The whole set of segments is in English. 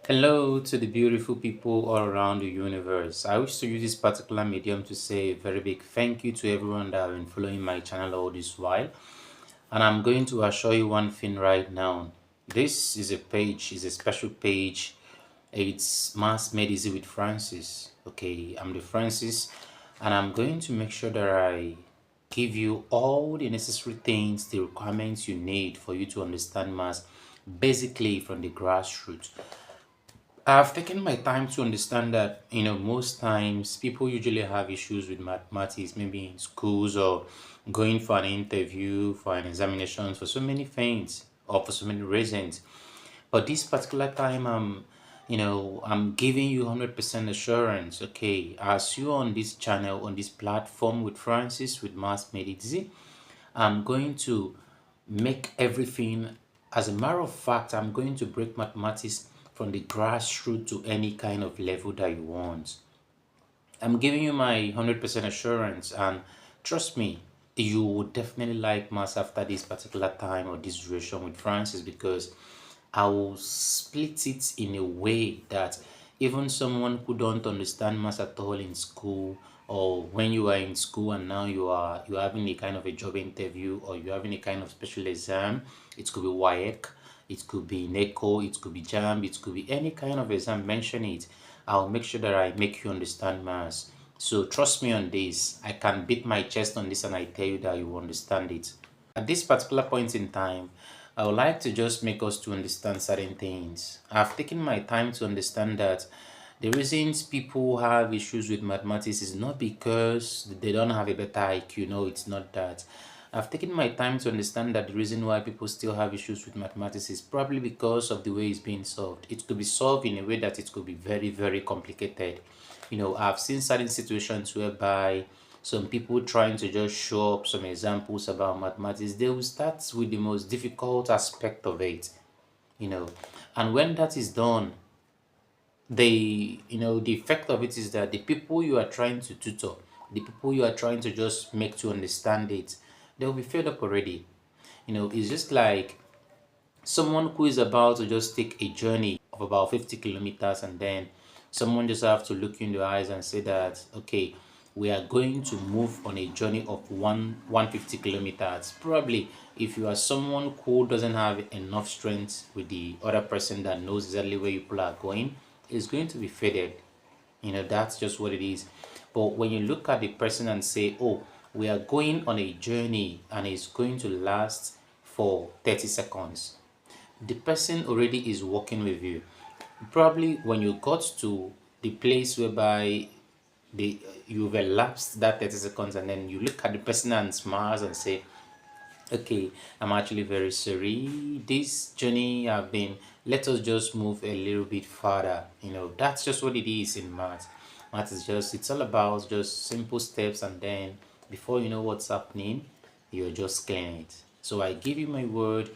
Hello to the beautiful people all around the universe. I wish to use this particular medium to say a very big thank you to everyone that have been following my channel all this while. And I'm going to assure you one thing right now. This is a special page. It's Maths Made Easy with Francis. Okay, I'm the Francis, and I'm going to make sure that I give you all the necessary things, the requirements you need for you to understand maths basically from the grassroots. I've taken my time to understand that, most times people usually have issues with mathematics, maybe in schools or going for an interview, for an examination, for so many things or for so many reasons. But this particular time, I'm giving you 100% assurance. Okay, as you on this channel, on this platform with Francis, with Maths Made Easy, I'm going to make everything, as a matter of fact, I'm going to break mathematics from the grassroots to any kind of level that you want. I'm giving you my 100% assurance, and trust me, you will definitely like maths after this particular time or this duration with Francis, because I will split it in a way that even someone who don't understand maths at all in school, or when you are in school and now you're having a kind of a job interview, or you're having a kind of special exam. It could be WAEC, it could be NECO, it could be JAM, it could be any kind of exam, mention it. I'll make sure that I make you understand maths. So trust me on this. I can beat my chest on this and I tell you that you understand it. At this particular point in time, I would like to just make us to understand certain things. I've taken my time to understand that the reasons people have issues with mathematics is not because they don't have a better IQ. No, it's not that. I've taken my time to understand that the reason why people still have issues with mathematics is probably because of the way it's being solved. It could be solved in a way that it could be very, very complicated. I've seen certain situations whereby some people trying to just show up some examples about mathematics, they will start with the most difficult aspect of it, you know. And when that is done, the effect of it is that the people you are trying to tutor, the people you are trying to just make to understand it, they'll be fed up already. It's just like someone who is about to just take a journey of about 50 kilometers, and then someone just have to look you in the eyes and say that, okay, we are going to move on a journey of 150 kilometers. Probably if you are someone who doesn't have enough strength with the other person that knows exactly where people are going, it's going to be faded. That's just what it is. But when you look at the person and say, oh, we are going on a journey and it's going to last for 30 seconds, the person already is working with you. Probably when you got to the place whereby you've elapsed that 30 seconds, and then you look at the person and smiles and say, okay, I'm actually very sorry, this journey I've been, let us just move a little bit further. That's just what it is in math is just, it's all about just simple steps, and then before you know what's happening, you're just clearing it. So I give you my word,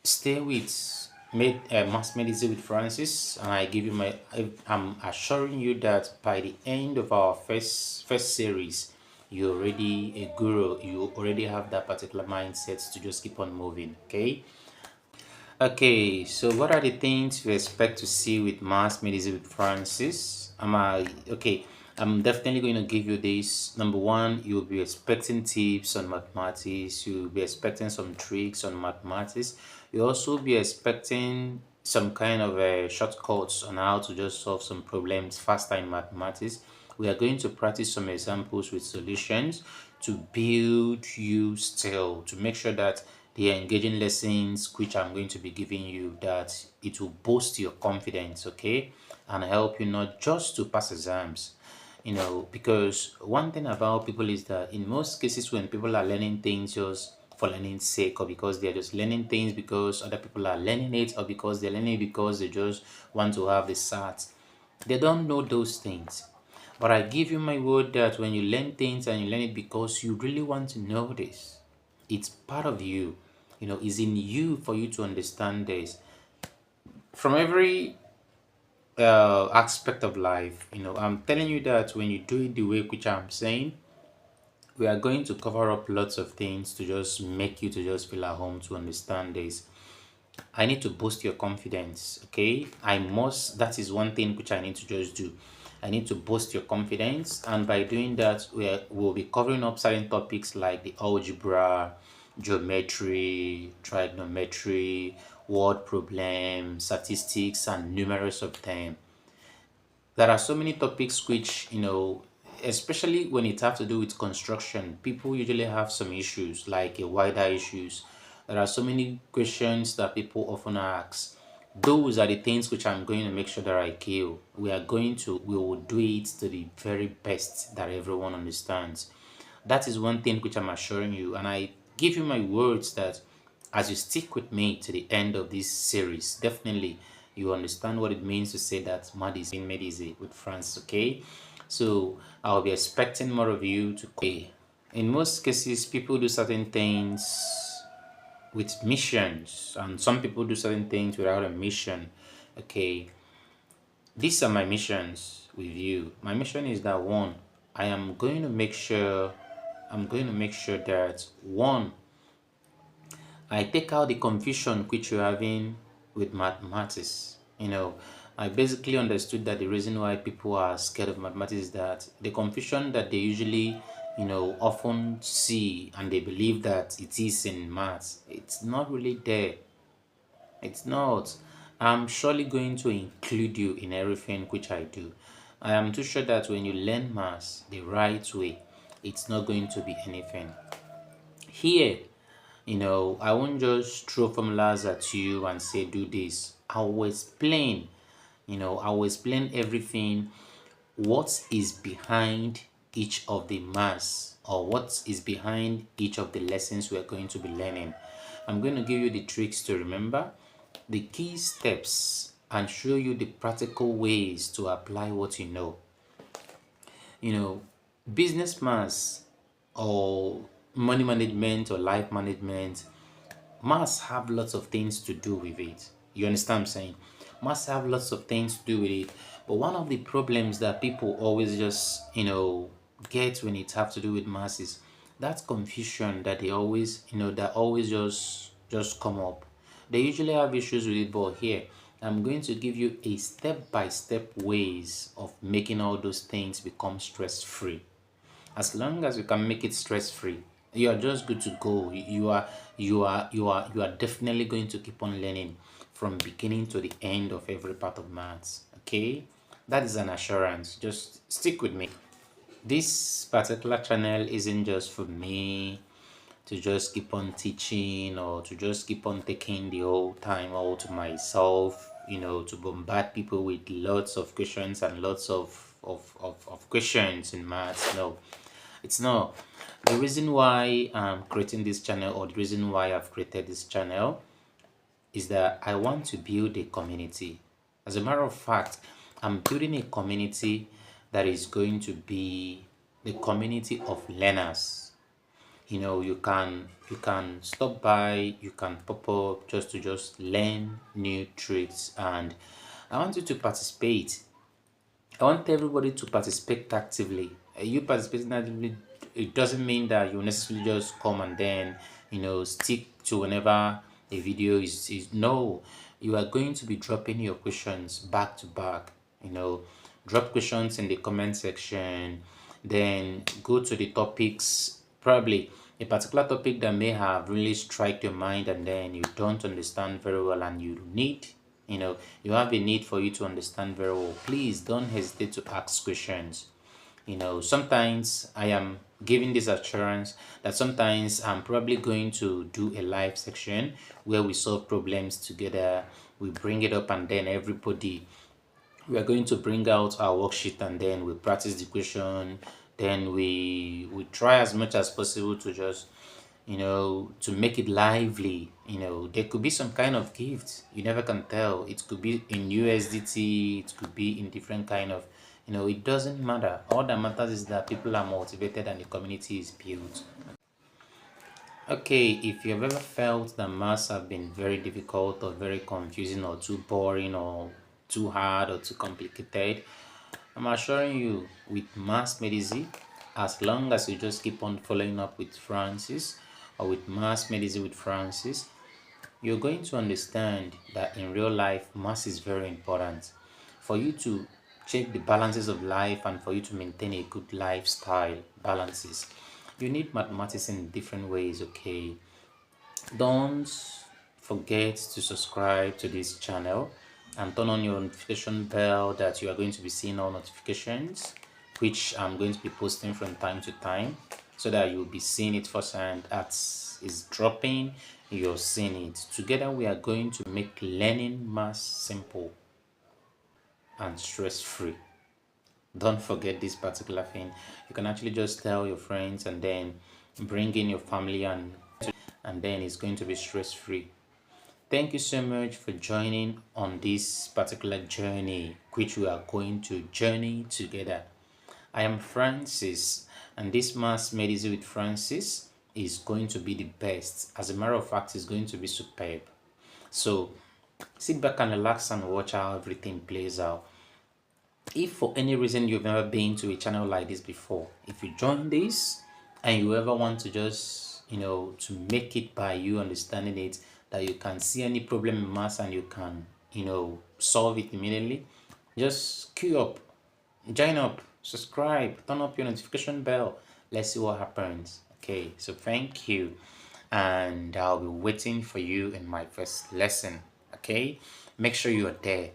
stay with Maths Made Easy with Francis, and I give you I'm assuring you that by the end of our first series, you're already a guru. You already have that particular mindset to just keep on moving. Okay, so what are the things you expect to see with Maths Made Easy with Francis? I'm definitely going to give you this. Number one, you'll be expecting tips on mathematics. You'll be expecting some tricks on mathematics. You'll also be expecting some kind of shortcuts on how to just solve some problems faster in mathematics. We are going to practice some examples with solutions to build you still, to make sure that the engaging lessons which I'm going to be giving you, that it will boost your confidence, okay, and help you not just to pass exams. Because one thing about people is that in most cases when people are learning things just for learning sake, or because they're just learning things because other people are learning it, or because they're learning it because they just want to have the SAT, they don't know those things. But I give you my word that when you learn things and you learn it because you really want to know this, it's part of you. It's in you for you to understand this. From every aspect of life, I'm telling you that when you do it the way which I'm saying, we are going to cover up lots of things to just make you to just feel at home to understand this. I need to boost your confidence. Okay, that is one thing which I need to just do. I need to boost your confidence, and by doing that, we'll be covering up certain topics like the algebra, geometry, trigonometry, word problems, statistics, and numerous of them. There are so many topics which, especially when it has to do with construction, people usually have some issues, like a wider issues. There are so many questions that people often ask. Those are the things which I'm going to make sure that I kill. We will do it to the very best that everyone understands. That is one thing which I'm assuring you, and I give you my words that as you stick with me to the end of this series, definitely you understand what it means to say that math is being made easy with France. Okay, so I'll be expecting more of you to. In most cases, people do certain things with missions, and some people do certain things without a mission. Okay, these are my missions with you. My mission is that one, I am going to make sure that one, I take out the confusion which you're having with mathematics. I basically understood that the reason why people are scared of mathematics is that the confusion that they usually, often see, and they believe that it is in maths. It's not really there. It's not. I'm surely going to include you in everything which I do. I am too sure that when you learn maths the right way, it's not going to be anything. Here, I won't just throw formulas at you and say do this. I will explain everything, what is behind each of the maths, or what is behind each of the lessons we're going to be learning. I'm going to give you the tricks to remember, the key steps, and show you the practical ways to apply what you know. Business maths or money management or life management, maths have lots of things to do with it. You understand what I'm saying? Maths have lots of things to do with it. But one of the problems that people always just, get when it have to do with maths is that confusion that they always, that always just come up. They usually have issues with it, but here I'm going to give you a step-by-step ways of making all those things become stress-free. As long as you can make it stress-free, you are just good to go. You are definitely going to keep on learning from beginning to the end of every part of maths. Okay, that is an assurance. Just stick with me. This particular channel isn't just for me to just keep on teaching, or to just keep on taking the whole time all to myself, to bombard people with lots of questions and lots of questions in maths. No, it's not. The reason why I'm creating this channel, or the reason why I've created this channel, is that I want to build a community. As a matter of fact, I'm building a community that is going to be the community of learners. You can stop by, you can pop up just to learn new tricks, and I want you to participate. I want everybody to participate actively. You participating actively, it doesn't mean that you necessarily just come and then stick to whenever a video is no. You are going to be dropping your questions back to back. Drop questions in the comment section, then go to the topics, probably a particular topic that may have really strike your mind and then you don't understand very well, and you have a need for you to understand very well. Please don't hesitate to ask questions. Sometimes I am giving this assurance that sometimes I'm probably going to do a live section where we solve problems together, we bring it up, and then we are going to bring out our worksheet, and then we practice the question. Then we try as much as possible to just to make it lively. There could be some kind of gift, you never can tell. It could be in USDT, it could be in different kind of, it doesn't matter. All that matters is that people are motivated and the community is built. Okay, if you've ever felt that maths have been very difficult or very confusing or too boring or too hard or too complicated, I'm assuring you, with Maths Made Easy, as long as you just keep on following up with Francis, or with Maths Made Easy with Francis, you're going to understand that in real life, math is very important. For you to check the balances of life and for you to maintain a good lifestyle balances, you need mathematics in different ways, okay? Don't forget to subscribe to this channel and turn on your notification bell that you are going to be seeing all notifications which I'm going to be posting from time to time, so that you'll be seeing it firsthand as it's dropping. You're seeing it. Together we are going to make learning math simple and stress-free. Don't forget this particular thing. You can actually just tell your friends and then bring in your family, and then it's going to be stress-free. Thank you so much for joining on this particular journey which we are going to journey together. I am Francis, and this Maths Made Easy with Francis is going to be the best. As a matter of fact, it's going to be superb. So sit back and relax and watch how everything plays out. If for any reason you've never been to a channel like this before, if you join this and you ever want to just to make it by you understanding it, that you can see any problem in maths and you can solve it immediately, just queue up, join up, subscribe, turn up your notification bell. Let's see what happens. Okay, so thank you, and I'll be waiting for you in my first lesson. Okay, make sure you are there.